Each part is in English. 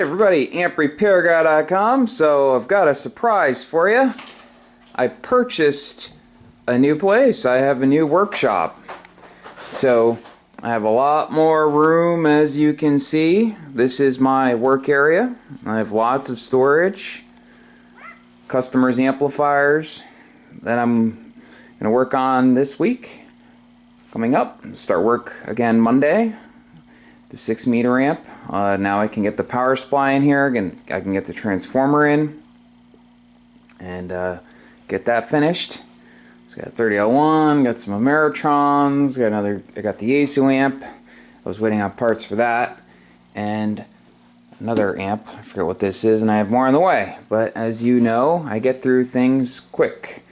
Everybody, AmpRepairGuy.com. So I've got a surprise for you. I purchased a new place. I have a new workshop. So I have a lot more room, as you can see. This is my work area. I have lots of storage, customers' amplifiers that I'm going to work on this week. Coming up, start work again Monday. The 6-meter amp. Now I can get the power supply in here. I can get the transformer in and get that finished. So got a 3001, got some Ameritrons, I got the ASU amp. I was waiting on parts for that, and another amp. I forget what this is, and I have more on the way. But as you know, I get through things quick,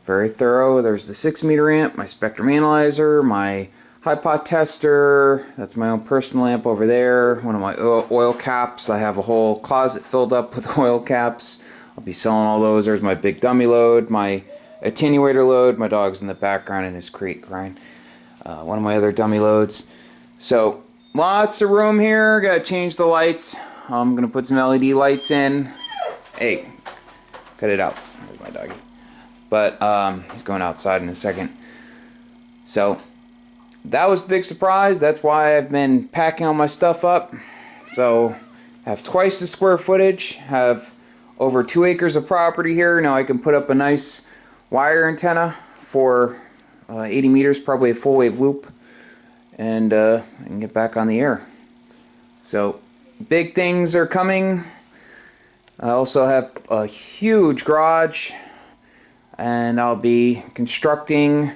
very thorough. There's the 6-meter amp, my spectrum analyzer, my HiPot tester, that's my own personal amp over there, one of my oil caps. I have a whole closet filled up with oil caps. I'll be selling all those. There's my big dummy load, my attenuator load, my dog's in the background in his crate crying. One of my other dummy loads. So lots of room here. Gotta change the lights. I'm gonna put some LED lights in. Hey, cut it out. There's my doggy. But he's going outside in a second. So that was the big surprise. That's why I've been packing all my stuff up. So I have twice the square footage, have over 2 acres of property here. Now I can put up a nice wire antenna for 80 meters, probably a full wave loop, and I can get back on the air. So big things are coming. I also have a huge garage, and I'll be constructing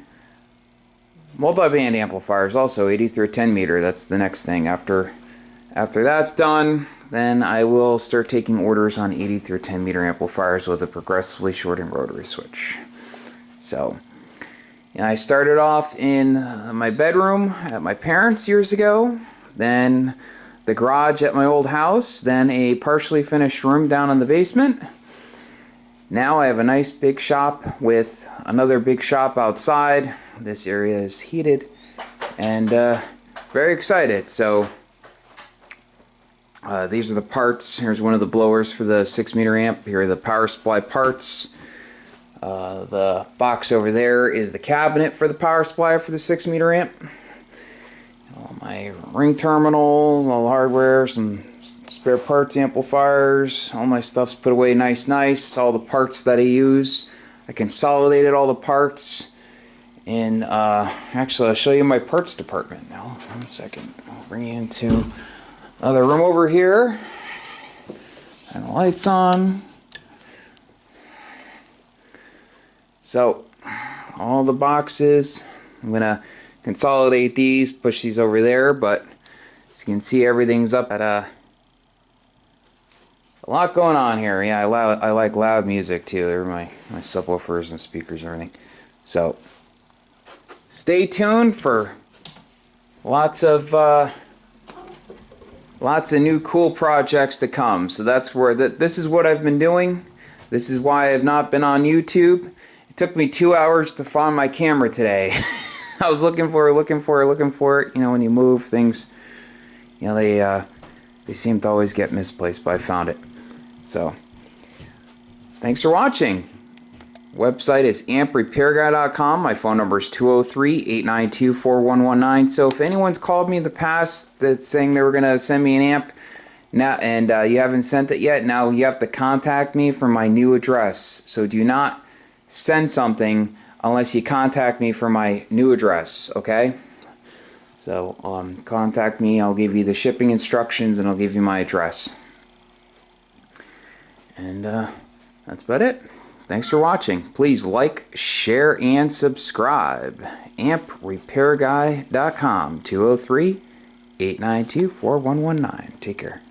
multi-band amplifiers, also 80 through 10 meter. That's the next thing. After that's done, then I will start taking orders on 80 through 10 meter amplifiers with a progressively shortened rotary switch. So I started off in my bedroom at my parents' years ago, then the garage at my old house, then a partially finished room down in the basement. Now I have a nice big shop with another big shop outside. This area is heated, and very excited. So these are the parts. Here's one of the blowers for the 6-meter amp. Here are the power supply parts. The box over there is the cabinet for the power supply for the 6-meter amp. All my ring terminals, all the hardware, some spare parts, amplifiers. All my stuff's put away nice. All the parts that I use, I consolidated all the parts. And actually, I'll show you my parts department now. 1 second. I'll bring you into another room over here. And the lights on. So, all the boxes. I'm going to consolidate these, push these over there. But as you can see, everything's up at a lot going on here. Yeah, I like loud music too. They're my subwoofers and speakers and everything. So stay tuned for lots of new cool projects to come. So that's where this is what I've been doing. This is why I've not been on YouTube. It took me 2 hours to find my camera today. I was looking for it. You know, when you move things, you know, they seem to always get misplaced, but I found it. So thanks for watching. Website is amprepairguy.com. My phone number is 203-892-4119. So if anyone's called me in the past that's saying they were going to send me an amp now, and you haven't sent it yet, now you have to contact me from my new address. So do not send something unless you contact me from my new address, okay? So contact me. I'll give you the shipping instructions, and I'll give you my address. And that's about it. Thanks for watching. Please like, share, and subscribe. AmpRepairGuy.com, 203-892-4119. Take care.